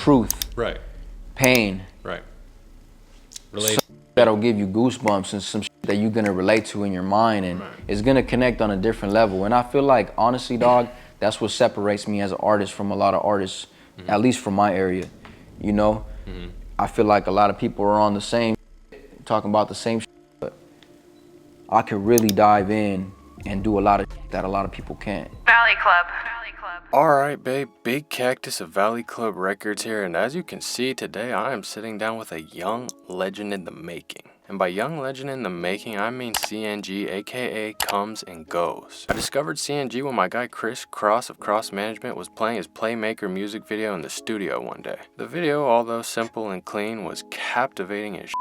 truth, right, pain, right. that'll give you goosebumps and some shit that you're gonna relate to in your mind, and it's gonna connect on a different level. And I feel like, honestly, dog, that's what separates me as an artist from a lot of artists, at least from my area. You know, I feel like a lot of people are on the same shit, talking about the same shit, but I could really dive in and do a lot of shit that a lot of people can't. Valley Club. Alright babe, Big Cactus of Valley Club Records here, and as you can see today I am sitting down with a young legend in the making. And by young legend in the making, I mean CNG, aka Comes and Goes. I discovered CNG when my guy Chris Cross of Cross Management was playing his Playmaker music video in the studio one day. The video, although simple and clean, was captivating as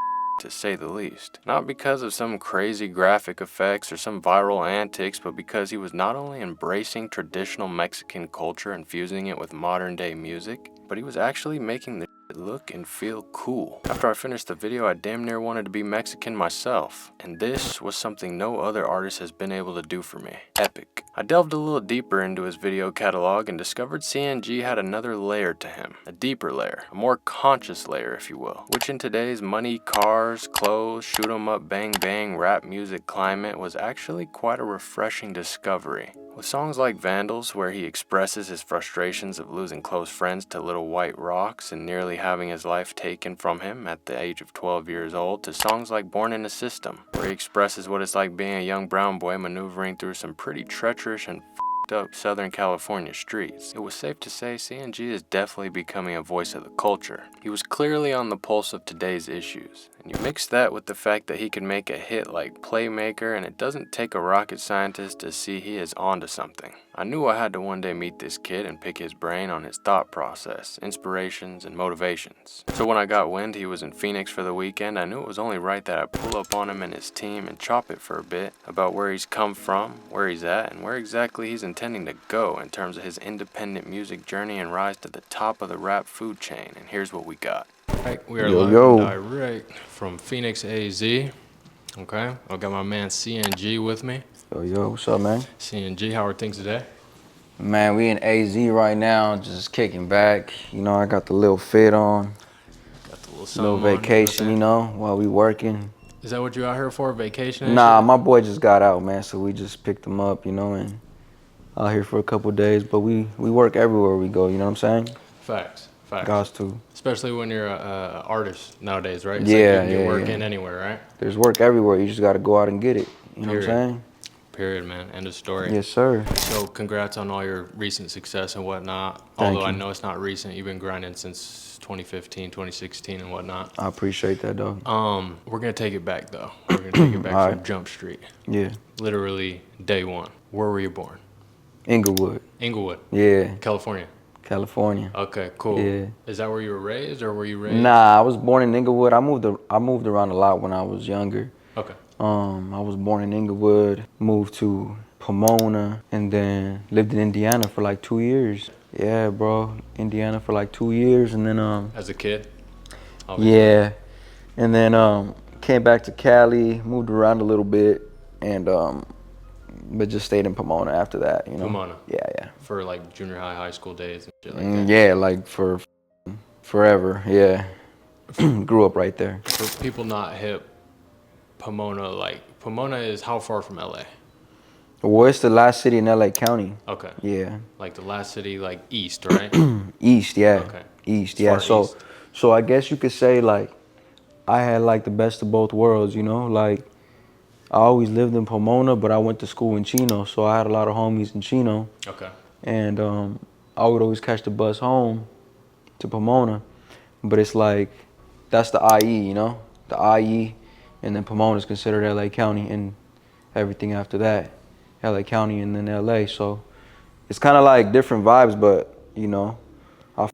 to say the least. Not because of some crazy graphic effects or some viral antics, but because he was not only embracing traditional Mexican culture and fusing it with modern day music, but he was actually making the look and feel cool. After I finished the video, I damn near wanted to be Mexican myself, and this was something no other artist has been able to do for me. Epic. I delved a little deeper into his video catalog and discovered CNG had another layer to him. A deeper layer, a more conscious layer if you will, which in today's money, cars, clothes, shoot 'em up, bang bang rap music climate was actually quite a refreshing discovery. With songs like Vandals, where he expresses his frustrations of losing close friends to little white rocks and nearly having his life taken from him at the age of 12 years old, to songs like Born in a System, where he expresses what it's like being a young brown boy maneuvering through some pretty treacherous and up Southern California streets. It was safe to say CNG is definitely becoming a voice of the culture. He was clearly on the pulse of today's issues. And you mix that with the fact that he can make a hit like Playmaker, and it doesn't take a rocket scientist to see he is onto something. I knew I had to one day meet this kid and pick his brain on his thought process, inspirations, and motivations. So when I got wind he was in Phoenix for the weekend, I knew it was only right that I pull up on him and his team and chop it for a bit about where he's come from, where he's at, and where exactly he's intending to go in terms of his independent music journey and rise to the top of the rap food chain. And here's what we got. Right, we are live and direct from Phoenix, AZ. Okay, I've got my man CNG with me. Yo, what's up, man? CNG, how are things today? Man, we in AZ right now, just kicking back. You know, I got the little fit on, Got the little vacation, you know, while we working. Is that what you out here for, vacation? Nah, my boy just got out, man, so we just picked him up, you know, and out here for a couple days. But we work everywhere we go, you know what I'm saying? Facts. Gots to. Especially when you're an artist nowadays, right? It's yeah, like you can work in anywhere, right? There's work everywhere. You just got to go out and get it. You know what I'm saying? Period, man. End of story. Yes, sir. So congrats on all your recent success and whatnot. Thank Although you. I know it's not recent. You've been grinding since 2015, 2016 and whatnot. I appreciate that, dog. We're going to take it back, though. We're going to take it back from Jump Street. Yeah. Literally day one. Where were you born? Inglewood. Inglewood. Yeah. California. California. Okay, cool. Yeah. Is that where you were raised, or were you raised? Nah, I was born in Inglewood. I moved around a lot when I was younger. Okay. I was born in Inglewood, moved to Pomona, and then lived in Indiana for like 2 years. Yeah, bro. Indiana for like 2 years, and then As a kid? Obviously. Yeah. And then came back to Cali, moved around a little bit, and but just stayed in Pomona after that, you know. Pomona. Yeah. For like junior high, high school days and shit like that. Yeah, like for forever. Yeah. Grew up right there. For people not hip, Pomona is how far from LA? Well, it's the last city in LA County. Okay. Yeah. Like the last city, like east, right? East, yeah. Okay. East, yeah. So I guess you could say like I had like the best of both worlds, you know? Like I always lived in Pomona, but I went to school in Chino, so I had a lot of homies in Chino. Okay. And I would always catch the bus home to Pomona, but it's like that's the IE, you know? The IE, and then Pomona is considered LA County, and everything after that, LA County and then LA. So it's kind of like different vibes, but you know, I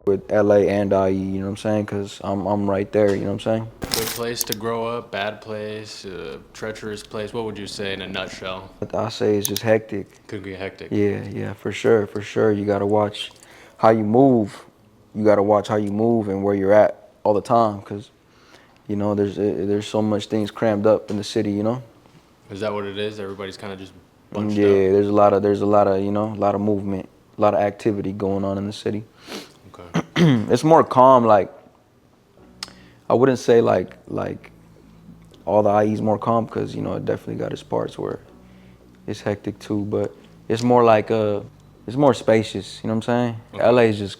with LA and IE, you know what I'm saying? Cause I'm right there, you know what I'm saying? Good place to grow up, bad place, treacherous place. What would you say in a nutshell? But I say it's just hectic. Could be hectic. Yeah, for sure. You gotta watch how you move. You gotta watch how you move and where you're at all the time, cause you know there's so much things crammed up in the city, you know. Is that what it is? Everybody's kind of just bunched Yeah, up? there's a lot of you know, a lot of movement, a lot of activity going on in the city. Okay. It's more calm. Like I wouldn't say like all the IE is more calm, because you know it definitely got its parts where it's hectic too. But it's more like it's more spacious. You know what I'm saying? Okay. LA is just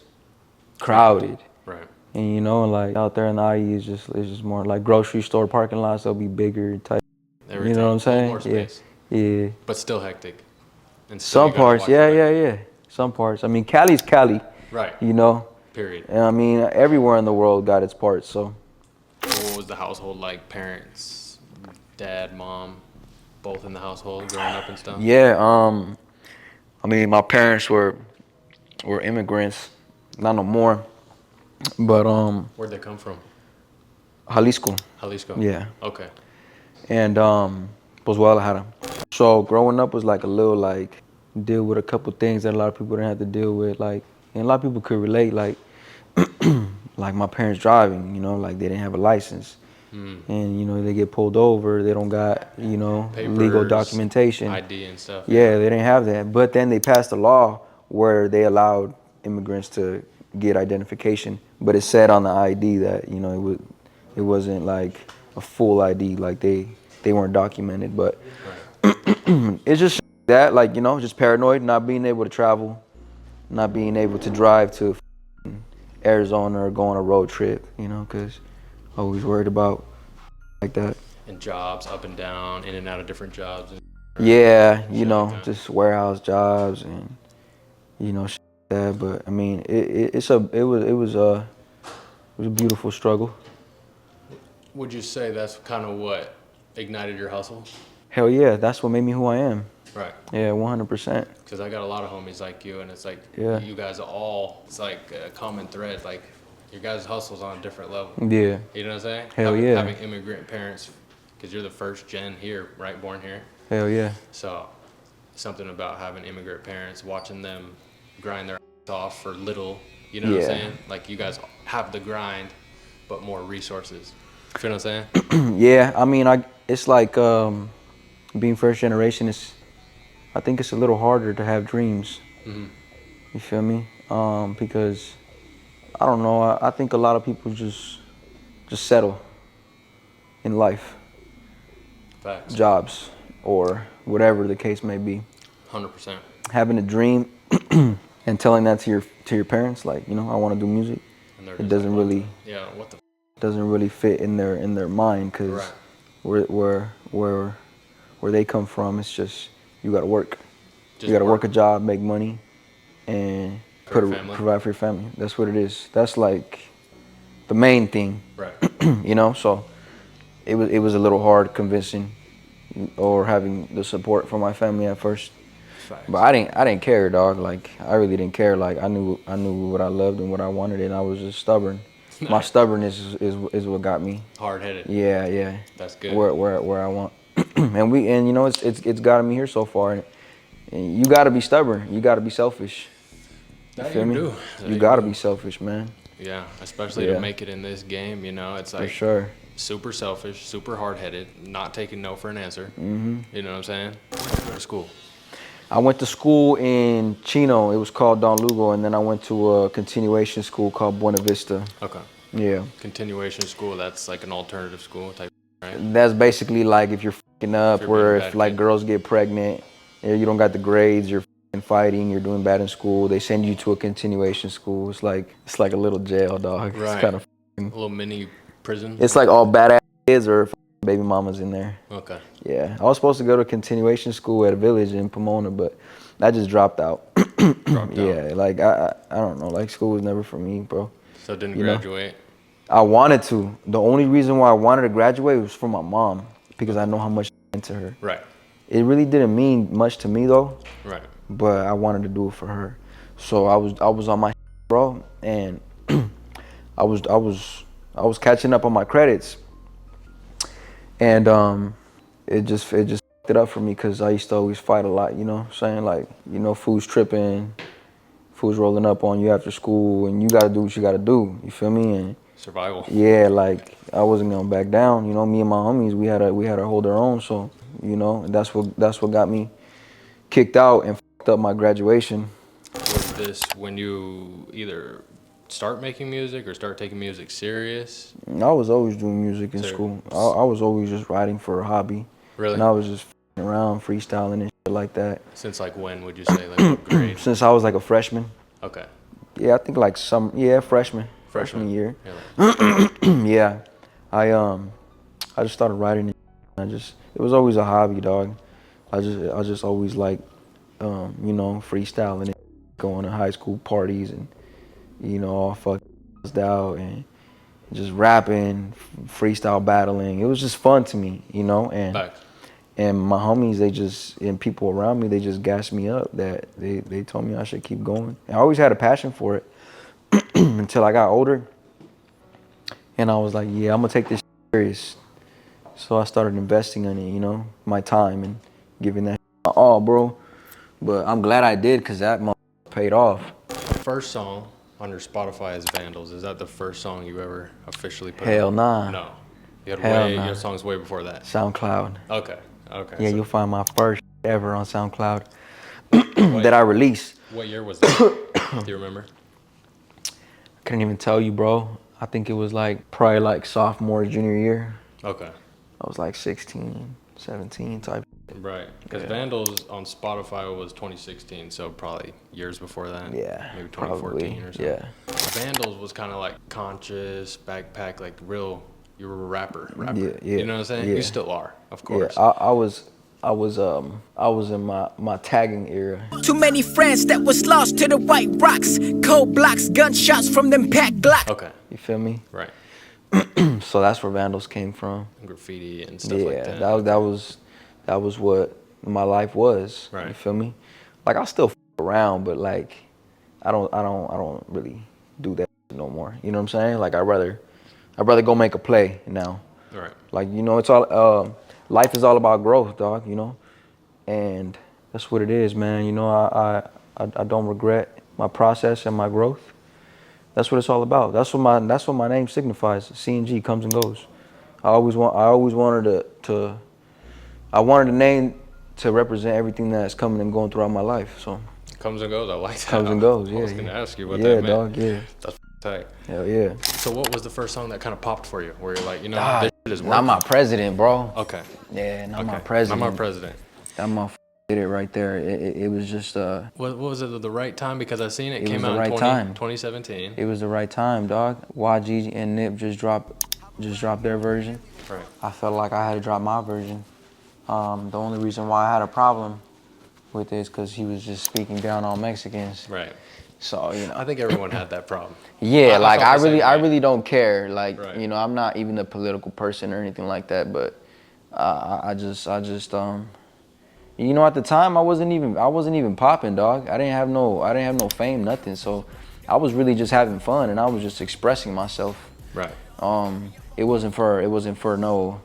crowded. Right. And you know, like out there in the IE is just more like grocery store parking lots. They'll be bigger type. Everything. You know what I'm saying? More space. Yeah. But still hectic. And still Some you gotta parts, watch yeah, your back. yeah. Some parts. I mean, Cali's Cali. Right. You know. Period. And I mean, everywhere in the world got its parts. So. What was the household like? Parents, dad, mom, both in the household growing up and stuff? Yeah. I mean, my parents were immigrants. Not no more. But Where'd they come from? Jalisco. Jalisco. Yeah. Okay. And pues Guadalajara. So growing up was like a little like deal with a couple things that a lot of people didn't have to deal with. Like, and a lot of people could relate. Like, like my parents driving. You know, like they didn't have a license, and you know they get pulled over. They don't got legal Papers, documentation, ID and stuff. Yeah, they didn't have that. But then they passed a law where they allowed immigrants to get identification, but it said on the ID that it wasn't like a full ID, like they weren't documented. But it's just that, like, just paranoid, not being able to travel, not being able to drive to Arizona or go on a road trip, because always worried about like that. And jobs up and down, in and out of different jobs. Yeah, like just warehouse jobs and shit like that. But I mean, it was a beautiful struggle. Would you say that's kind of what ignited your hustle? Hell yeah, that's what made me who I am. Right. Yeah, 100%. Because I got a lot of homies like you, and it's like Yeah. you guys it's like a common thread. Like your guys' hustle's on a different level. Yeah. You know what I'm saying? Hell yeah. Having immigrant parents, because you're the first gen here, right? Born here. Hell yeah. So something about having immigrant parents, watching them grind their ass off for little. You know what I'm saying? Like you guys have the grind, but more resources. You feel what I'm saying? Yeah, I mean, it's like being first generation I think it's a little harder to have dreams. Mm-hmm. You feel me? Because I don't know. I think a lot of people just settle in life, Facts. jobs, or whatever the case may be. 100%. Having a dream and telling that to your parents, like, I want to do music. It doesn't really. Yeah. What the. Doesn't really fit in their mind, because where they come from, it's just you got to work. You got to work a job, make money, and provide for your family. That's what it is. That's like the main thing. Right. So it was a little hard convincing or having the support from my family at first. Facts. But I didn't care, dog. Like I really didn't care. Like I knew what I loved and what I wanted, and I was just stubborn. My stubbornness is what got me. Hard-headed. Yeah. That's good. Where I want, and it's gotten me here so far. And you gotta be stubborn. You gotta be selfish. You feel me? You gotta be selfish, man. Yeah, especially to make it in this game. It's like for sure. Super selfish, super hard-headed, not taking no for an answer. Mm-hmm. You know what I'm saying? Where to school? I went to school in Chino. It was called Don Lugo, and then I went to a continuation school called Buena Vista. Okay. Yeah. Continuation school, that's like an alternative school type, right? That's basically like if you're fucking up, where if like girls get pregnant, you don't got the grades, you're fighting, you're doing bad in school, they send you to a continuation school. It's like a little jail, dog. Right. It's kind of a little mini prison. It's like all badass kids or baby mamas in there. Okay. Yeah, I was supposed to go to continuation school at a village in Pomona, but I just dropped out. Yeah, like I don't know, like school was never for me, bro. So didn't graduate? I wanted to. The only reason why I wanted to graduate was for my mom, because I know how much I meant to her. Right. It really didn't mean much to me though. Right. But I wanted to do it for her. So I was on my bro, and I was catching up on my credits. And it just fucked it up for me, because I used to always fight a lot, saying like, food's tripping, food's rolling up on you after school, and you gotta do what you gotta do, you feel me? And survival. Yeah, like I wasn't gonna back down, me and my homies, we had to hold our own. So, that's what got me kicked out and fucked up my graduation. Was this when you either start making music or start taking music serious? I was always doing music in So- school. I was always just writing for a hobby. Really? And I was just around freestyling and shit like that. Since like when would you say, like what grade? Since I was like a freshman. Okay. Yeah, I think like freshman year. Yeah, like, Yeah, I just started writing. It was always a hobby, dog. I just always like, you know, freestyling and going to high school parties and, you know, all fucked out and just rapping, freestyle battling. It was just fun to me, you know, and my homies, and people around me, they just gassed me up. That they told me I should keep going. And I always had a passion for it until I got older. And I was like, yeah, I'm gonna take this serious. So I started investing in it, you know, my time and giving that my all, bro. But I'm glad I did, cause that paid off. first song on your Spotify is Vandals. Is that the first song you ever officially put Hell out? nah. No. You had Hell you nah. had songs way before that. SoundCloud. Okay. Okay. Yeah, so you'll find my first ever on SoundCloud that I released. what year was that? Do you remember? Couldn't even tell you, bro. I think it was like probably like sophomore, junior year. Okay. I was like 16, 17 type. Right. Because Yeah. Vandals on Spotify was 2016, so probably years before that. Yeah, Maybe 2014 probably, or something. yeah. Vandals was kind of like conscious, backpack, like real, you were a rapper. Yeah, yeah. You know what I'm saying? Yeah. You still are, of course. Yeah, I was in my tagging era. Too many friends that was lost to the white rocks. Cold blocks, gunshots from them packed Glock. Okay. You feel me? Right. So that's where Vandals came from. Graffiti and stuff Yeah, like that. that was what my life was. Right. You feel me? Like I still around, but like I don't really do that no more. You know what I'm saying? Like I'd rather go make a play now. Right. Like, you know, it's all life is all about growth, dog, you know? And that's what it is, man. You know, I don't regret my process and my growth. That's what it's all about. That's what my name signifies. CNG comes and goes. I always wanted I wanted the name to represent everything that's coming and going throughout my life. So Comes and goes. I like that. comes and goes, yeah. I was going to ask you what yeah, that meant. dog, yeah. That's tight. Hell yeah. So what was the first song that kind of popped for you? Where you're like, you know, Ah, this shit is working? not my president, bro. Okay. Yeah, not my Okay. president. Not my president. That motherfucker did it right there. It was just What was it, the right time? Because I seen it It came was the out right in time. 2017. it was the right time, dog. YG and Nip just dropped their version. Right. I felt like I had to drop my version. The only reason why I had a problem with it is because he was just speaking down on Mexicans. Right. So, you know. I think everyone had that problem. Yeah, like felt I the same really way. don't care. Like, Right. you know, I'm not even a political person or anything like that, but I just you know, at the time I wasn't even popping, dog. I didn't have no fame, nothing. So I was really just having fun and I was just expressing myself. Right. It wasn't for no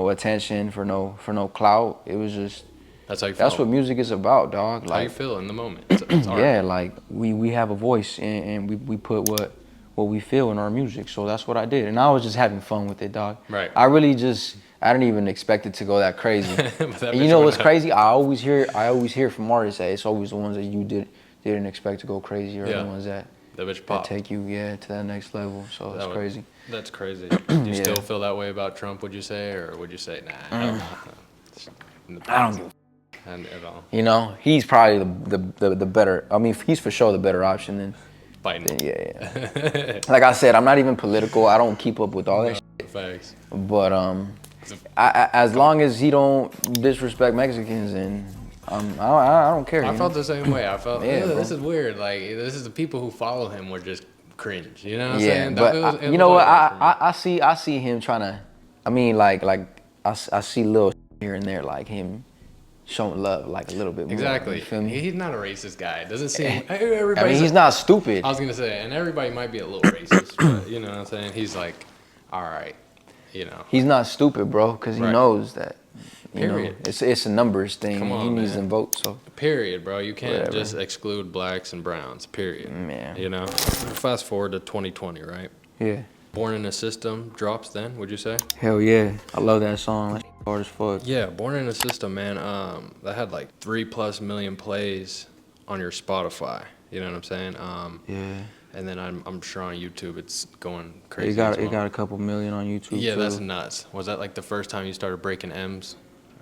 attention, for no clout. It was just That's how you felt. that's what music is about, dog. How you Like, feel in the moment. It's art. yeah, like we have a voice and we put what we feel in our music. So that's what I did, and I was just having fun with it, dog. Right. I didn't even expect it to go that crazy. But that And you bitch know went what's up. crazy? I always hear from artists that it's always the ones that you didn't expect to go crazy, or Yeah. the ones that That bitch that pop. take you to that next level. So it's crazy. That's crazy. Do you Yeah. still feel that way about Trump, would you say? Or would you say, nah, hell no. I don't give And at all. You know, he's probably the better. I mean, he's for sure the better option than Fighting. yeah. Like I said, I'm not even political. I don't keep up with all that shit. Facts. But as long as he don't disrespect Mexicans, and I don't care. I you felt know? the same way. I felt, Yeah, "Ugh, this bro. is weird. Like, this is the people who follow him were just cringe. You know what I'm Yeah, saying? but It you know was what? like that for me. I see him trying to. I mean, like I see little here and there, like him showing love, like a little bit more. Exactly. You feel me? He's not a racist guy. It doesn't seem. I Everybody's mean, he's not stupid. I was gonna say, and everybody might be a little racist, but you know what I'm saying? He's like, all right, you know. He's not stupid, bro, because he Right. knows that. You know, Period. it's a numbers thing. Come on, he needs man. them votes, so. Period, bro. You can't Whatever. just exclude blacks and browns. Period. Yeah. You know. Fast forward to 2020, right? Yeah. Born in a System drops. Then would you say? Hell yeah. I love that song. That's hard as fuck. Yeah, Born in a System, man. That had like 3+ million plays on your Spotify. You know what I'm saying? Yeah. and then I'm sure on YouTube it's going crazy. It got a couple million on YouTube. Yeah, too. that's nuts. Was that like the first time you started breaking M's?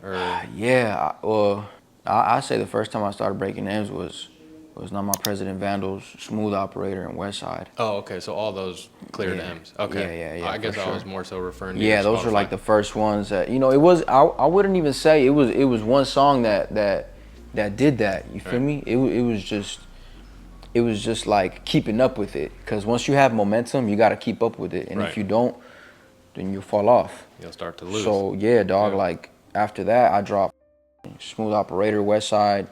Or Yeah, well, I say the first time I started breaking M's was Not My President, Vandals, Smooth Operator, and West Side. oh, okay, so all those cleared Yeah. M's. Okay. Yeah, I guess for I was sure. more so referring to Yeah, your those are like Spotify. the first ones that, you know, it was, I wouldn't even say it was one song that did that, you feel me? It was just like keeping up with it, because once you have momentum, you got to keep up with it, and if you don't, then you'll fall off. You'll start to lose. So yeah, dog, like after that I dropped Smooth Operator, West Side,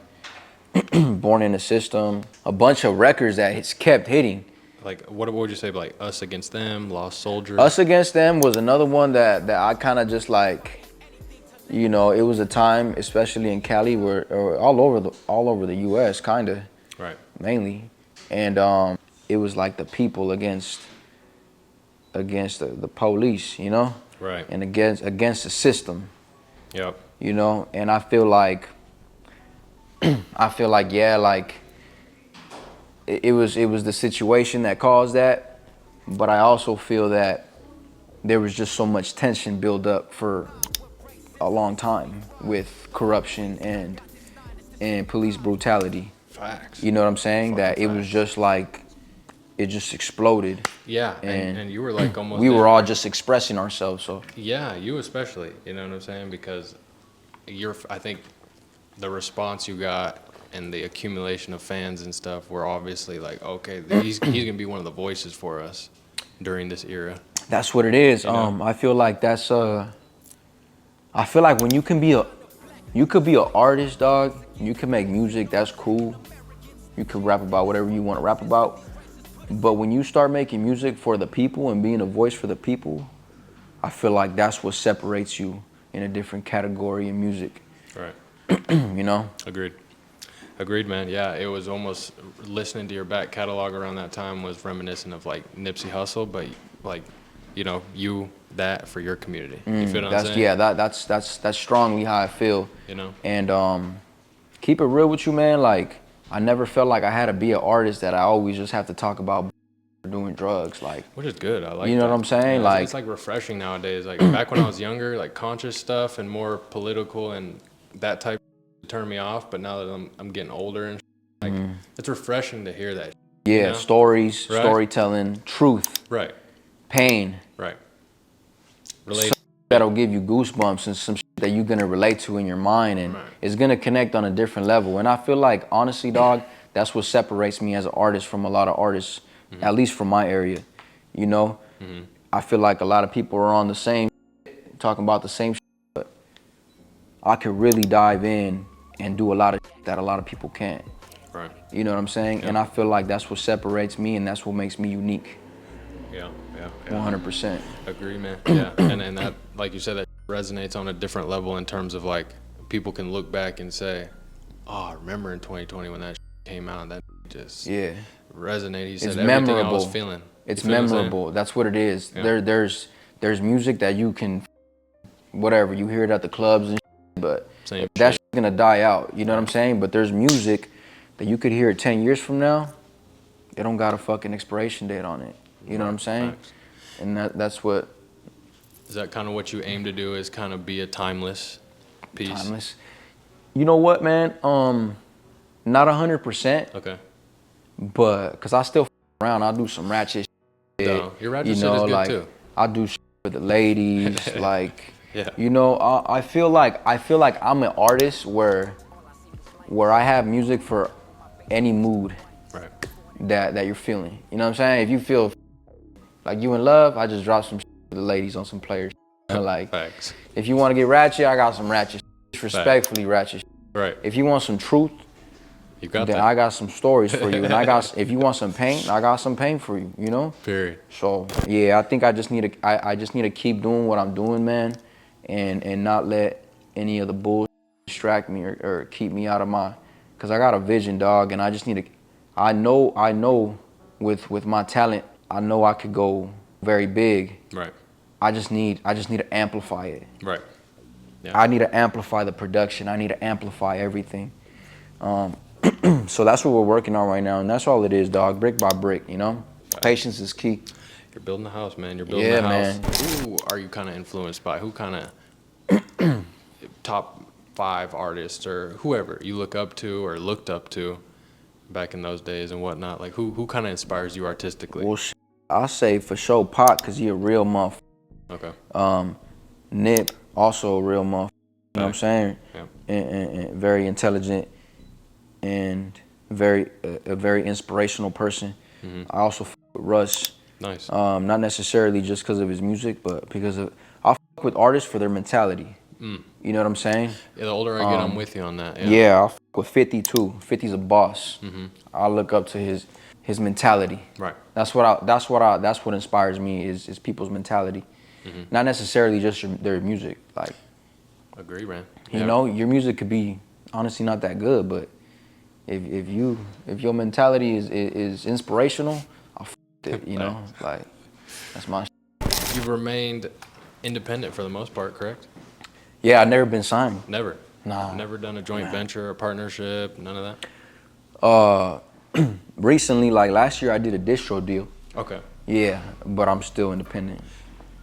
Born in the System, a bunch of records that it's kept hitting. Like, what would you say, like Us Against Them, Lost Soldiers? Us Against Them was another one that I kind of just like, you know, it was a time, especially in Cali, where or all over the U.S. kind of, Right. mainly, and it was like the people against the police, you know, Right. and against the system, Yep. you know, and I feel like yeah, like it was the situation that caused that, but I also feel that there was just so much tension built up for a long time with corruption and police brutality. Facts. You know what I'm saying? That it was facts. just like, it just exploded. Yeah, and you were like almost. We were all just expressing ourselves, so. Yeah, you especially. You know what I'm saying? Because I think the response you got and the accumulation of fans and stuff were obviously like, okay, he's gonna be one of the voices for us during this era. That's what it is. You know? I feel like that's I feel like when you could be an artist, dog, you can make music, that's cool. You can rap about whatever you want to rap about. But when you start making music for the people and being a voice for the people, I feel like that's what separates you in a different category in music. Right. You know? Agreed, man. Yeah, it was almost, listening to your back catalog around that time was reminiscent of like Nipsey Hussle, but like, you know, that for your community. You feel what I'm saying? Yeah, that's strongly how I feel. You know? And keep it real with you, man. Like, I never felt like I had to be an artist that I always just have to talk about doing drugs. Like, which is good. I like. You know that. what I'm saying? Yeah, like, it's like refreshing nowadays. Like back when I was younger, like conscious stuff and more political and that type turned me off. But now that I'm getting older and like, it's refreshing to hear that. Yeah, you know? stories, Right. Storytelling, truth, Right. pain. Right. Relate. That'll give you goosebumps and some shit that you're gonna relate to in your mind, and it's gonna connect on a different level. And I feel like, honestly, dog, that's what separates me as an artist from a lot of artists, at least from my area. You know, I feel like a lot of people are on the same shit, talking about the same shit, but I could really dive in and do a lot of shit that a lot of people can't. Right. You know what I'm saying? Yeah. And I feel like that's what separates me, and that's what makes me unique. Yeah. 100%. Agree, man. Yeah, and that, like you said, that resonates on a different level in terms of like people can look back and say, "Oh, I remember in 2020 when that came out, that just resonated." He said It's everything memorable. I was feeling. It's You feel what I'm saying? memorable. That's what it is. Yeah. There's music that you can, whatever, you hear it at the clubs and shit, but Same that's shit. gonna die out. You know what I'm saying? But there's music that you could hear 10 years from now. It don't got a fucking expiration date on it. You know what I'm saying? Facts. And that's what. Is that kind of what you aim to do? Is kind of be a timeless piece? Timeless. You know what, man? Not 100%, Okay. but cause I still around. I'll do some ratchet shit. No, your ratchet You shit know, is good like too. I do shit with the ladies, like. Yeah. You know, I feel like I'm an artist where I have music for any mood Right. that you're feeling. You know what I'm saying? If you feel like you in love, I just drop some shit with the ladies on some players. You know, like, Facts. if you want to get ratchet, I got some ratchet shit. Disrespectfully ratchet shit. Right. If you want some truth, You got then that. I got some stories for you. And if you want some pain, I got some pain for you, you know? Period. So yeah, I think I just need to keep doing what I'm doing, man, and not let any of the bull distract me or keep me out of cause I got a vision, dog, and I just need to, I know with my talent, I know I could go very big. Right. I just need to amplify it. Right. Yeah. I need to amplify the production. I need to amplify everything. So that's what we're working on right now, and that's all it is, dog. Brick by brick, you know. Patience is key. You're building a house, man. You're building Yeah, a house. man. Who are you kind of influenced by? Who kind of top 5 artists or whoever you look up to or looked up to back in those days and whatnot? Like who kind of inspires you artistically? Well, I'll say for sure Pac, cause he a real motherfucker. Okay. Nip, also a real motherfucker. You know what I'm saying? Yeah. And very intelligent and a very inspirational person. I also fuck with Russ. Nice. Not necessarily just because of his music, but because of I fuck with artists for their mentality. You know what I'm saying? Yeah, the older I get, I'm with you on that. Yeah. Yeah, I fuck with 50 too. 50's a boss. I look up to his mentality. Right. That's what inspires me is people's mentality. Not necessarily just their music. Like, Agree, man. you know, your music could be honestly not that good, but if your mentality is inspirational, I'll fuck with it, you know? Like, that's my shit. You've remained independent for the most part, correct? Yeah, I've never been signed. Never. Nah. Never done a joint venture, a partnership, none of that? Recently, like last year, I did a distro deal. Okay. Yeah, but I'm still independent.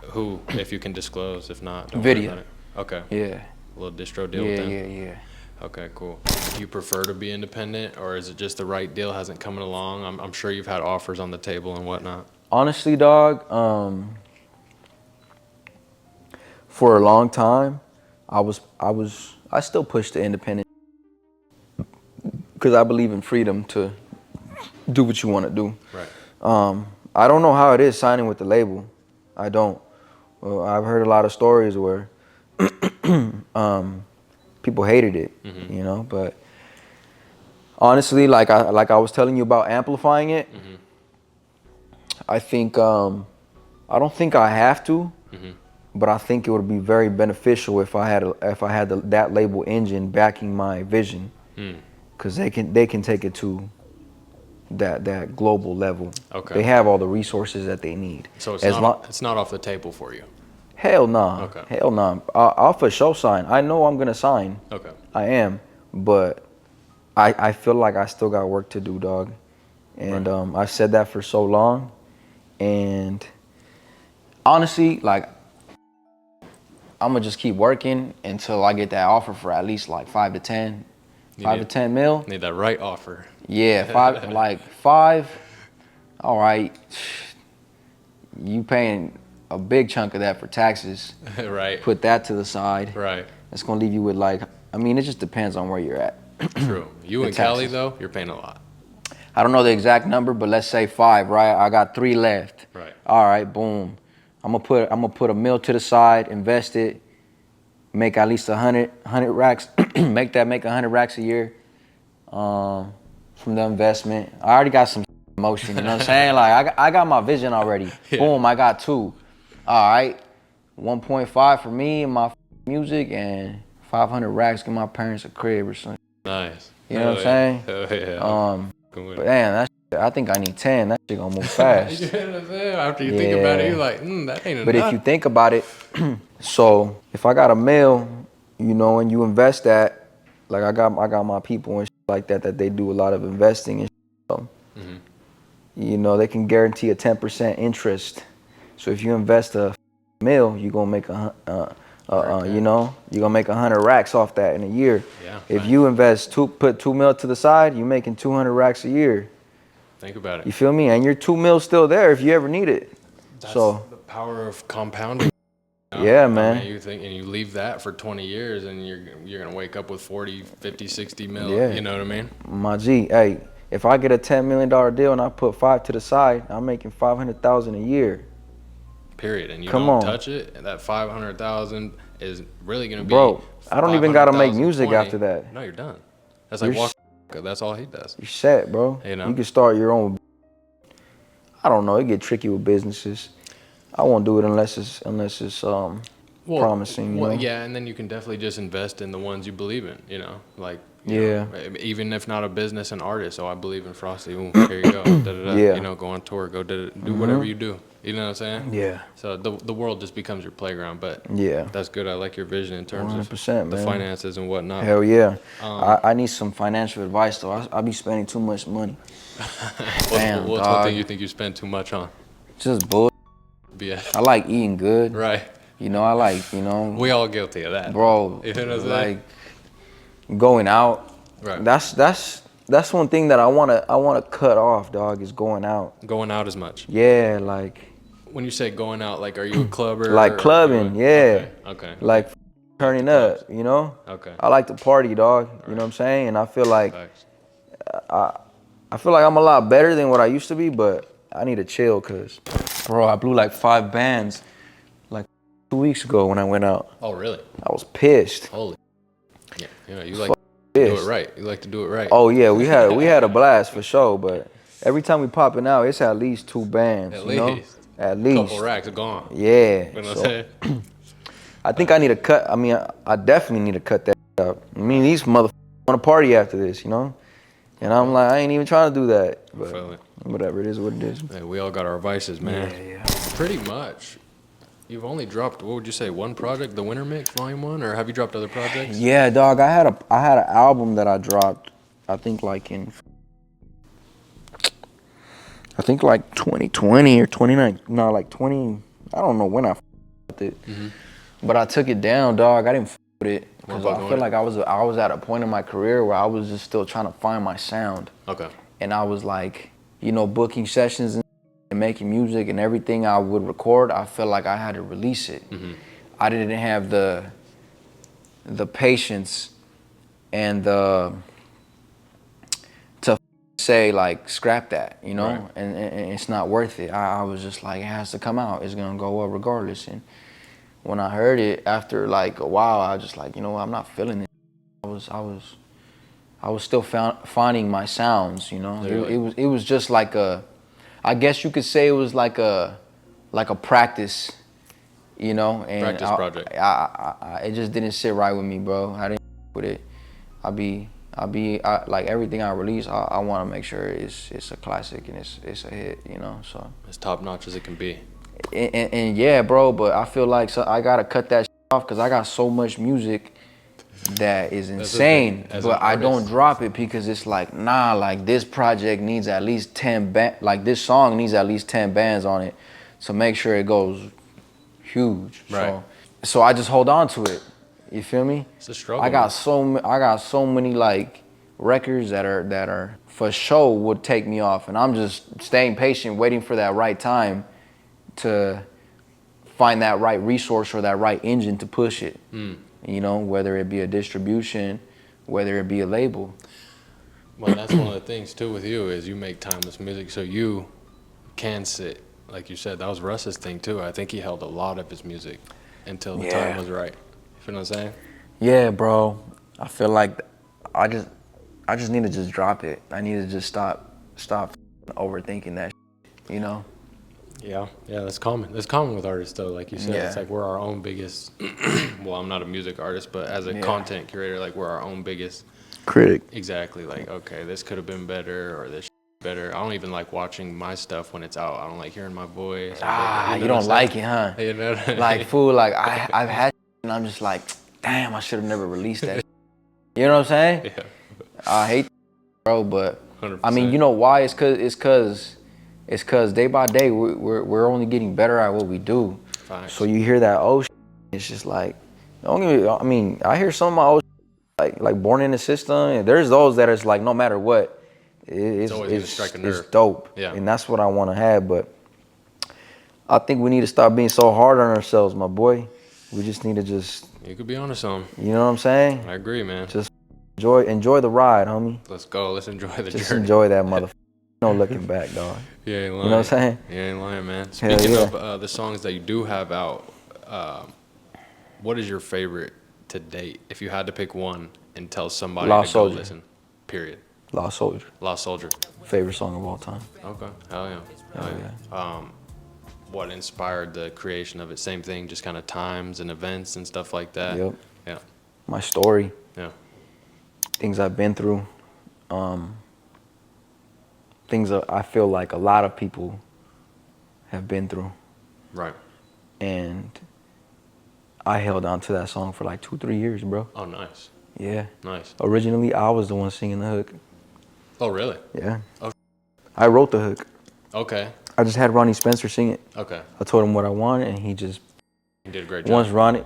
Who, if you can disclose, if not, don't worry Video. about it. Okay. Yeah. A little distro deal with them? Yeah. Okay, cool. Do you prefer to be independent, or is it just the right deal hasn't come along? I'm sure you've had offers on the table and whatnot. Honestly, dog, for a long time, I still push the independent because I believe in freedom to do what you want to do. Right. I don't know how it is signing with the label. I don't. Well, I've heard a lot of stories where people hated it, you know. But honestly, like I was telling you about amplifying it, I think I don't think I have to, but I think it would be very beneficial if I had that label engine backing my vision, because they can take it to that global level. Okay. They have all the resources that they need. So it's not off the table for you? Hell nah. Okay. Hell nah. I'll for sure sign. I know I'm gonna sign. Okay. I am, but I feel like I still got work to do, dog. And Right. I've said that for so long, and honestly, like, I'm gonna just keep working until I get that offer for at least like 5 to 10 mil. Need that right offer. Yeah, five. All right, you paying a big chunk of that for taxes. Right. Put that to the side. Right. It's gonna leave you with like, I mean, it just depends on where you're at. True. You The and Cali taxes. though, you're paying a lot. I don't know the exact number, but let's say 5, right? I got 3 left. Right. All right, boom. I'm gonna put $1 million to the side, invest it, make at least 100 racks, make 100 racks a year from the investment. I already got some motion, you know what I'm saying? Like I got my vision already. Yeah. Boom, I got 2. All right, 1.5 for me and my music, and 500 racks, get my parents a crib or something. Nice. You know what I'm saying? Hell yeah. But damn, that shit, I think I need 10. That shit gonna move fast. You know what I'm saying? After you think about it, you're like, that ain't enough. But if you think about it, so if I got $1 million, you know, and you invest that, like I got my people and shit like that they do a lot of investing and shit, so, you know, they can guarantee a 10% interest. So if you invest $1 million, you're gonna make you know, you're gonna make 100 racks off that in a year. Yeah, if nice. you invest put $2 million to the side, you're making 200 racks a year. Think about it. You feel me? And your $2 million still there if you ever need it. That's so the power of compounding. Yeah, man. I mean, you think, and you leave that for 20 years, and you're gonna wake up with 40, 50, 60 mil. Yeah. You know what I mean? My G, hey, if I get a $10 million deal and I put 5 to the side, I'm making 500,000 a year. Period. And you Come don't on. touch it, and that 500,000 is really gonna be. Bro, I don't even gotta make 500,000, music 20. after that. No, you're done. That's like You're Walker. That's all he does. You're set, bro. You know? You can start your own. I don't know. It get tricky with businesses. I won't do it unless it's promising. You know? Yeah, and then you can definitely just invest in the ones you believe in. You know, like Yeah. know, even if not a business, an artist. Oh, I believe in Frosty. Ooh, here you go. Da, da, da. Yeah. You know, go on tour. Go do whatever you do. You know what I'm saying? Yeah. So the world just becomes your playground. But Yeah. that's good. I like your vision in terms 100%, of the man. finances and whatnot. Hell yeah. I need some financial advice though. I be spending too much money. Damn, What's dog. one thing you think you spend too much on? Just bull. Yeah. I like eating good. Right. You know, I like, you know. We all guilty of that. Bro, You know what I'm like saying? going out. Right. That's one thing that I wanna cut off, dog, is going out. Going out as much. Yeah, like When you say going out, like, are you a clubber? like clubbing, yeah. Okay. Like turning clubs. up, you know? Okay. I like to party, dog. You know what I'm saying? And I feel like Facts. I feel like I'm a lot better than what I used to be, but I need to chill, cause bro, I blew like 5 bands like 2 weeks ago when I went out. Oh, really? I was pissed. Holy. Yeah. You know, you like to do it right. You like to do it right. Oh yeah, we had a blast for sure, but every time we popping out, it's at least 2 bands. At you know? least. At least. Couple racks are gone. Yeah. You know what I'm So, saying? I think I need to cut. I mean, I definitely need to cut that up. I mean, these motherfuckers want to party after this, you know? And I'm like, I ain't even trying to do that. But Feel it. whatever, it is what it is. Hey, we all got our vices, man. Yeah. Pretty much. You've only dropped, what would you say, one project, The Winter Mix, Volume 1? Or have you dropped other projects? Yeah, dog. I had an album that I dropped. I think like 2020 or 29. No, like 20. I don't know when I with it. But I took it down, dog. I didn't with it because I feel like I was at a point in my career where I was just still trying to find my sound. Okay. And I was like, you know, booking sessions and making music, and everything I would record, I felt like I had to release it. I didn't have the patience and to say like scrap that, you know, Right. and it's not worth it. I was just like, it has to come out. It's gonna go up regardless. And when I heard it after like a while, I was just like, you know what, I'm not feeling it. I was still finding my sounds, you know. It was just like I guess you could say it was like a practice, you know. And Practice project. It just didn't sit right with me, bro. I didn't with it. Like everything I release, I want to make sure it's a classic and it's a hit, you know. So As top notch as it can be. and yeah, bro. But I feel like I gotta cut that off because I got so much music that is insane. But I don't drop it because it's like, nah, like this project needs at least 10 like this song needs at least 10 bands on it to make sure it goes huge. Right. So I just hold on to it. You feel me? It's a struggle. I got so many like records that are for sure would take me off, and I'm just staying patient, waiting for that right time to find that right resource or that right engine to push it. You know, whether it be a distribution, whether it be a label. Well, that's one of the things too with you is you make timeless music, so you can sit. Like you said, that was Russ's thing too. I think he held a lot of his music until the time was right. You feel what I'm saying? Yeah, bro. I feel like I just need to just drop it. I need to just stop overthinking that shit, you know? Yeah, that's common. That's common with artists though. Like you said, Yeah. it's like we're our own biggest. Well, I'm not a music artist, but as a content curator, like we're our own biggest critic. Exactly. Like, okay, this could have been better, or this better. I don't even like watching my stuff when it's out. I don't like hearing my voice. You don't like it, huh? You know? Like, fool, like I've had and I'm just like, damn, I should have never released that. You know what I'm saying? Yeah. I hate bro, but 100%. I mean, you know why? It's cause day by day we're only getting better at what we do. Facts. So you hear that old shit, it's just like, I mean, I hear some of my old shit, like Born in the System, and there's those that is like no matter what, it's always gonna strike a nerve. It's dope. Yeah. And that's what I want to have, but I think we need to stop being so hard on ourselves, my boy. We just need to just, You could be onto something. you know what I'm saying? I agree, man. Just enjoy the ride, homie. Let's go. Let's enjoy the Just journey. enjoy that motherfucker. No looking back, dog. You ain't lying. You know what I'm saying? You ain't lying, man. Hell Speaking yeah. of the songs that you do have out, what is your favorite to date? If you had to pick one and tell somebody Lost to go Soldier. listen, period. Lost Soldier. Lost Soldier. Favorite song of all time. Okay. Hell yeah. Hell yeah. What inspired the creation of it? Same thing, just kind of times and events and stuff like that. Yep. Yeah. My story. Yeah. Things I've been through. Things that I feel like a lot of people have been through. Right. And I held on to that song for like 2-3 years, bro. Oh, nice. Yeah. Nice. Originally, I was the one singing the hook. Oh, really? Yeah. Oh. I wrote the hook. Okay. I just had Ronnie Spencer sing it. Okay. I told him what I wanted, and he just. You did a great job.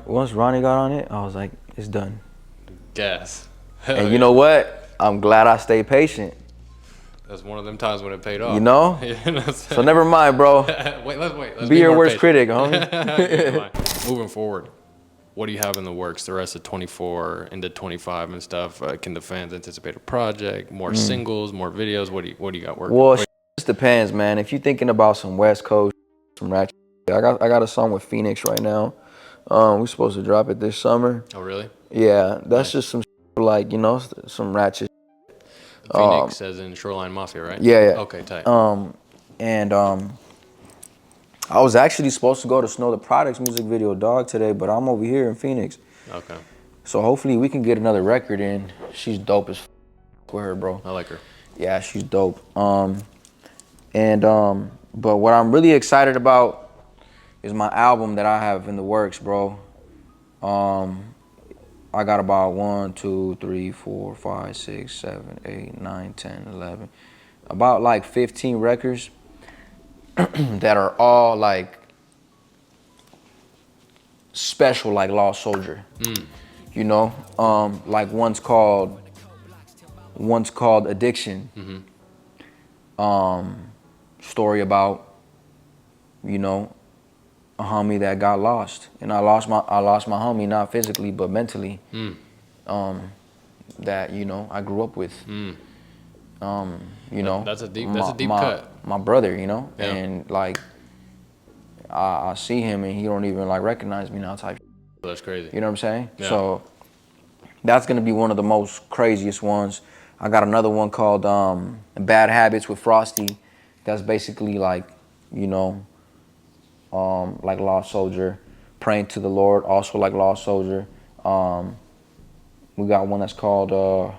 Once Ronnie got on it, I was like, it's done. Gas. And you know what? I'm glad I stayed patient. That's one of them times when it paid off. You know? So never mind, bro. Let's be your more worst patient. critic, homie. Moving forward, what do you have in the works the rest of 24 into 25 and stuff? Can the fans anticipate a project, more singles, more videos? What do you got working? Well, it just depends, man. If you're thinking about some West Coast, some ratchet, I got a song with FENIX right now. We're supposed to drop it this summer. Oh, really? Yeah, that's just some like, you know, some ratchet. FENIX as in Shoreline Mafia, right? Yeah, yeah. Okay, tight. I was actually supposed to go to Snow the Products music video, dog, today, but I'm over here in Phoenix. Okay. So hopefully we can get another record in. She's dope as with her, bro. I like her. Yeah, she's dope. But what I'm really excited about is my album that I have in the works, bro. I got about 1, 2, 3, 4, 5, 6, 7, 8, 9, 10, 11. About like 15 records that are all like special, like Lost Soldier. You know, like one's called Addiction. Story about, you know, a homie that got lost, and I lost my homie, not physically but mentally. That, you know, I grew up with. You know, that's a deep cut. My brother, you know, Yeah. and like I see him and he don't even like recognize me now type. That's crazy. You know what I'm saying? Yeah. So that's gonna be one of the most craziest ones. I got another one called Bad Habits with Frosty. That's basically like, you know, like Lost Soldier. Praying to the Lord, also like Lost Soldier. We got one that's called, well,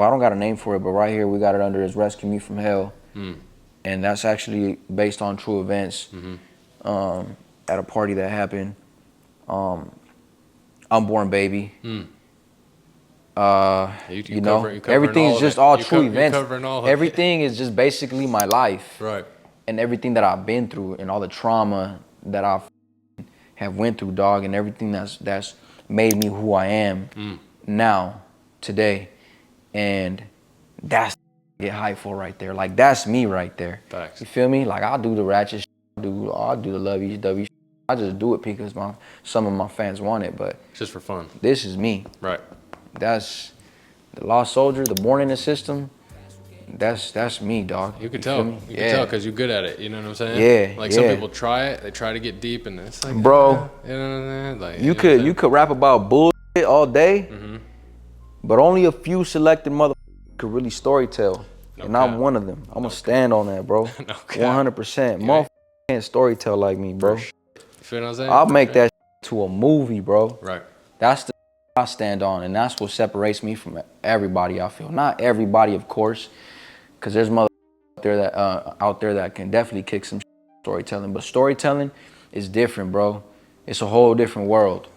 I don't got a name for it, but right here we got it under as Rescue Me From Hell. And that's actually based on true events at a party that happened. Unborn Baby. You know, everything is just all true events. Everything is just basically my life. Right. And everything that I've been through and all the trauma that I have went through, dog, and everything that's made me who I am now, today. And that's get hyped for right there. Like, that's me right there. Facts. You feel me? Like, I'll do the ratchet shit. I'll do the lovey-dovey shit. I just do it because some of my fans want it, but It's just for fun. this is me. Right. That's the Lost Soldier, the Born in the System. That's me, dog. You can feel tell. me? You can tell because you're good at it. You know what I'm saying? Yeah, Like some yeah. people try it. They try to get deep, and it's like, Bro, you know what I'm saying? Like you could rap about bullshit all day, but only a few selected motherfuckers could really storytell, and I'm one of them. I'm gonna stand on that, bro. 100%. Motherfuckers can't storytell like me, bro. You feel what I'm saying? I'll make that to a movie, bro. Right. That's the I stand on, and that's what separates me from everybody. I feel not everybody, of course, because there's motherfuckers out there that can definitely kick some storytelling. But storytelling is different, bro. It's a whole different world.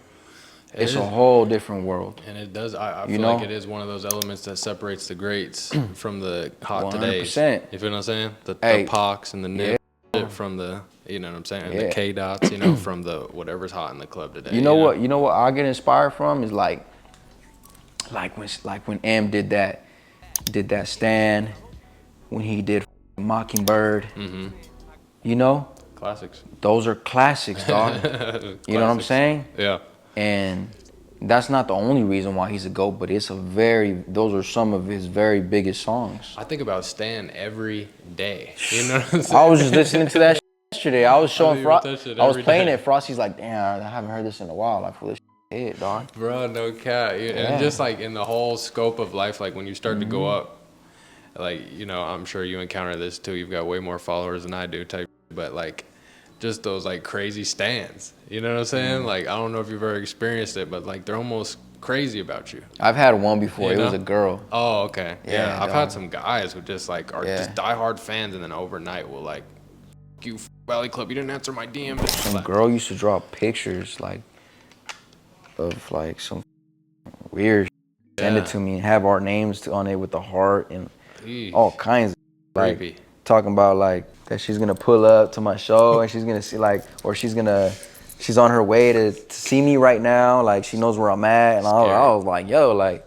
It's a whole different world. And it does. I feel like it is one of those elements that separates the greats from the hot todays. 100%. You feel what I'm saying? The Pocs and the Nip from the, you know what I'm saying? The K Dots, you know, from the whatever's hot in the club today. You know what? You know what I get inspired from is like when Em did that stand, when he did Mockingbird. You know? Classics. Those are classics, dog. You know what I'm saying? Yeah. And that's not the only reason why he's a GOAT, but those are some of his very biggest songs. I think about Stan every day. You know what I'm saying? I was just listening to that yesterday. I was showing I was playing day. it. Frosty's like, damn, I haven't heard this in a while. Like, for this shit, dog. Bro, no cap. And just like in the whole scope of life, like when you start to go up, like, you know, I'm sure you encounter this too. You've got way more followers than I do type, but like just those like crazy stands. You know what I'm saying? Like, I don't know if you've ever experienced it, but like they're almost crazy about you. I've had one before. You It was know? a girl. Oh, okay. Yeah. I've dog. had some guys who just like are just diehard fans and then overnight will like you, Valley Club. You didn't answer my DM. Some girl used to draw pictures like of like some weird shit, send it to me and have our names on it with the heart and all kinds of like creepy. Talking about like that she's gonna pull up to my show and she's gonna see like, or she's on her way to see me right now, like she knows where I'm at, and I was like, yo, like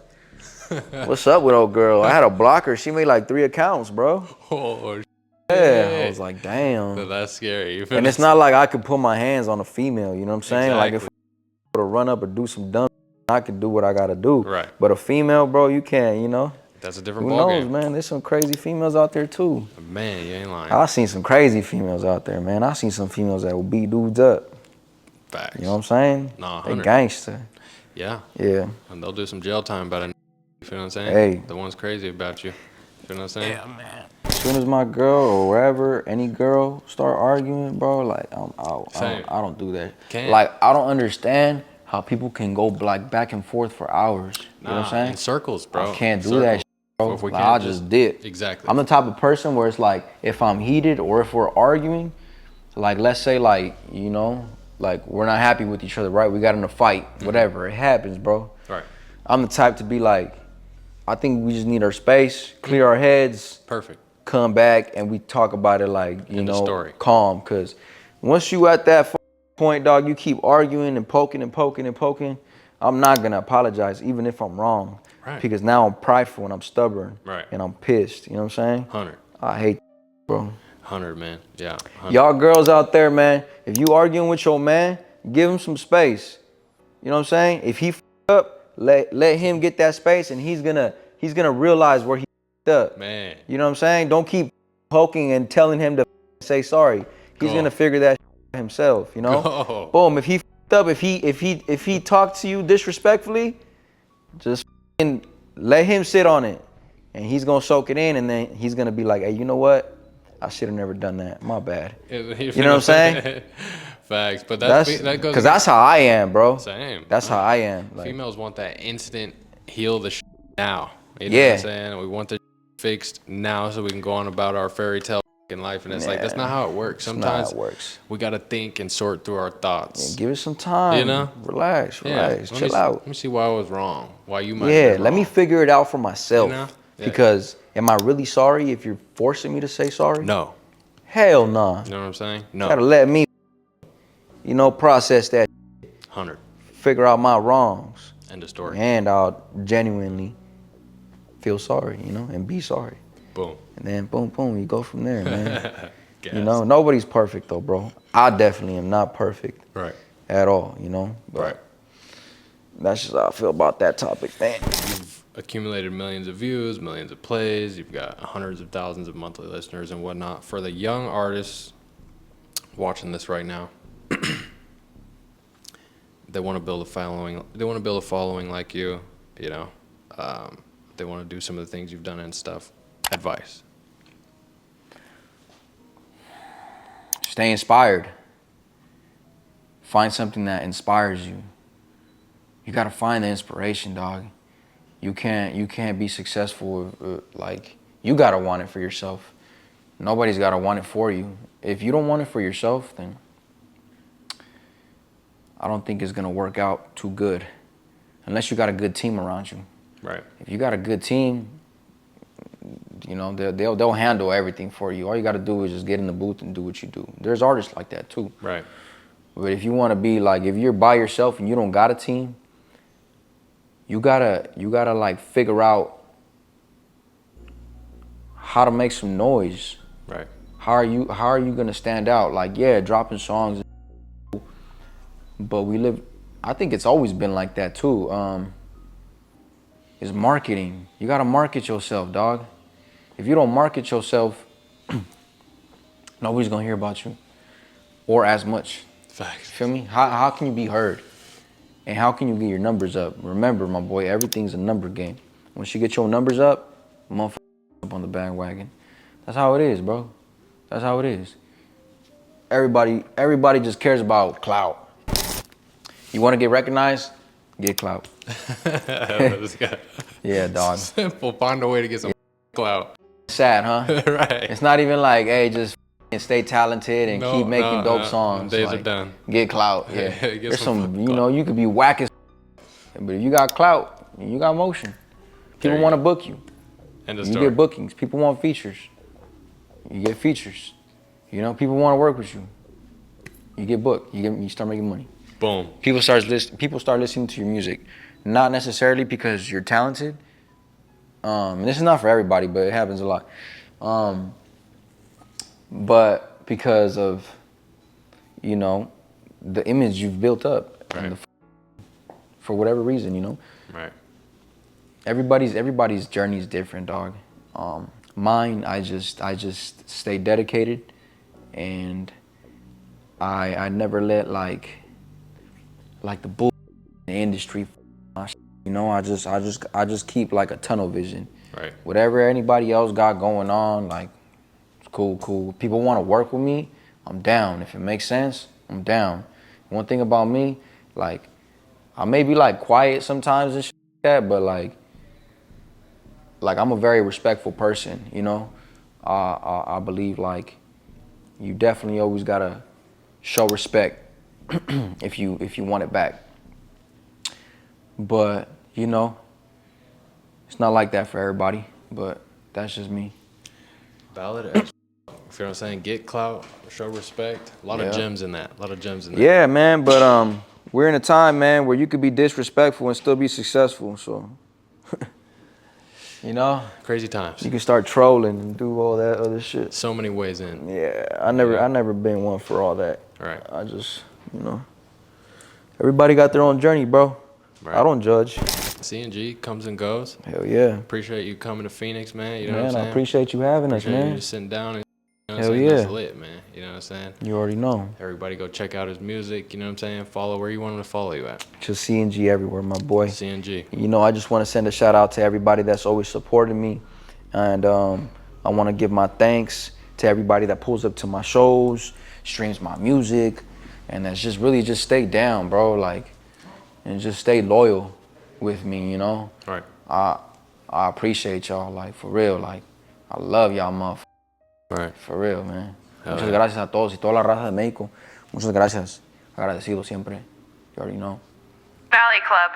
what's up with old girl? I had to block her. She made like 3 accounts, bro. Oh, yeah, I was like, damn. So that's scary. And it's not like I could put my hands on a female, you know what I'm saying? Exactly. Like if I were to run up or do some dumb, I could do what I gotta do. Right. But a female, bro, you can't, you know? That's a different Who ballgame. knows, man? There's some crazy females out there too. Man, you ain't lying. I seen some crazy females out there, man. I seen some females that will beat dudes up. Facts. You know what I'm saying? Nah, they 100. gangster. Yeah. Yeah. And they'll do some jail time about it. You feel what I'm saying? Hey. The one's crazy about you. You feel what I'm saying? Yeah, man. As soon as my girl or wherever, any girl start arguing, bro, like I don't do that. Can't. Like I don't understand how people can go like back and forth for hours. You know what I'm saying? In circles, bro. I can't do that shit, bro. If we Like, can't I'll just dip. Exactly. I'm the type of person where it's like if I'm heated or if we're arguing, like let's say like, you know, like we're not happy with each other, right? We got in a fight, whatever. It happens, bro. Right. I'm the type to be like, I think we just need our space, clear our heads. Perfect. Come back and we talk about it like, you know, story. calm. Cause once you at that point, dog, you keep arguing and poking and poking and poking. I'm not gonna apologize even if I'm wrong. Right. Because now I'm prideful and I'm stubborn. Right. And I'm pissed. You know what I'm saying? 100. I hate bro. 100, man. Yeah. 100. Y'all girls out there, man, if you arguing with your man, give him some space. You know what I'm saying? If he up, let him get that space and he's gonna realize where he up. Man. You know what I'm saying? Don't keep poking and telling him to say sorry. He's gonna figure that himself, you know? Go. Boom, if he up, if he talked to you disrespectfully, just let him sit on it. And he's gonna soak it in and then he's gonna be like, hey, you know what? I should have never done that. My bad. You know what I'm saying? Facts. But that goes because that's how I am, bro. Same. That's how I am. Like, females want that instant heal the now. You know what I'm saying? We want the fixed now so we can go on about our fairy tale in life. And it's like, that's not how it works. Sometimes we got to think and sort through our thoughts. Yeah, give it some time. You know? Relax. Chill out. Let me see why I was wrong. Why you might have be been let me figure it out for myself. You know? Yeah. Because am I really sorry if you're forcing me to say sorry? No. Hell nah. You know what I'm saying? No. Gotta let me, you know, process that. 100. Figure out my wrongs. End of story. And I'll genuinely feel sorry, you know, and be sorry. Boom. And then boom, boom, you go from there, man. You know, nobody's perfect though, bro. I definitely am not perfect. Right. At all, you know? But right. That's just how I feel about that topic, man. You've accumulated millions of views, millions of plays. You've got hundreds of thousands of monthly listeners and whatnot. For the young artists watching this right now, they want to build a following. They want to build a following like you, you know. They want to do some of the things you've done and stuff. Advice. Stay inspired. Find something that inspires you. You gotta find the inspiration, dog. You can't be successful like you gotta want it for yourself. Nobody's gotta want it for you. If you don't want it for yourself, then I don't think it's gonna work out too good, unless you got a good team around you. Right. If you got a good team, you know they'll handle everything for you. All you gotta do is just get in the booth and do what you do. There's artists like that too. Right. But if you want to be like, if you're by yourself and you don't got a team, you gotta like figure out how to make some noise. Right. How are you gonna stand out? Like, yeah, dropping songs, but I think it's always been like that too. Is marketing. You gotta market yourself, dog. If you don't market yourself, nobody's gonna hear about you or as much. Facts. Feel me? How can you be heard? And how can you get your numbers up? Remember, my boy, everything's a number game. Once you get your numbers up, motherfucker up on the bandwagon. That's how it is, bro. That's how it is. Everybody just cares about clout. You want to get recognized? Get clout. Yeah, dog. Simple. Find a way to get some clout. Sad, huh? Right. It's not even like, hey, just and stay talented and keep making dope songs. Days like, are done. Get clout. Yeah. Get There's some some, you know, you could be whack as, but if you got clout, you got motion. People want to book you. End of You story. get bookings. People want features. You get features. You know, people want to work with you. You get booked. You start making money. Boom. People start listening to your music, not necessarily because you're talented. And this is not for everybody, but it happens a lot. But because of, you know, the image you've built up, Right. and for whatever reason, you know. Right. Everybody's journey is different, dog. Mine, I just stay dedicated, and I never let like the bull in the industry, you know. I just keep like a tunnel vision. Right. Whatever anybody else got going on, like, it's cool. People want to work with me, I'm down. If it makes sense, I'm down. One thing about me, like, I may be like quiet sometimes and shit like that, but like I'm a very respectful person, you know. I believe like you definitely always gotta show respect if you want it back. But you know, it's not like that for everybody. But that's just me. Valid as you know what I'm saying? Get clout, show respect. A lot of gems in that. Yeah, man. But we're in a time, man, where you could be disrespectful and still be successful. So. You know, Crazy times. you can start trolling and do all that other shit. So many ways in. Yeah, I never been one for all that. Right. I just, you know, everybody got their own journey, bro. Right. I don't judge. CNG comes and goes. Hell yeah. Appreciate you coming to Phoenix, man. You know what I'm Man, saying? I appreciate you having us, Appreciate you man. just sitting down and, you know what Hell I'm saying? That's yeah. lit, man. You know what I'm saying? You already know. Everybody go check out his music, you know what I'm saying? Follow where you want him to follow you at. Just CNG everywhere, my boy. CNG. You know, I just want to send a shout out to everybody that's always supported me. And I want to give my thanks to everybody that pulls up to my shows, streams my music, and that's just really just stay down, bro. Like, and just stay loyal with me, you know? Right. I appreciate y'all, like, for real. Like, I love y'all, motherfuckers. Right. For real, man. Hell Muchas yeah. gracias a todos y toda la raza de México. Muchas gracias. Agradecido siempre. You already know. Valley Club.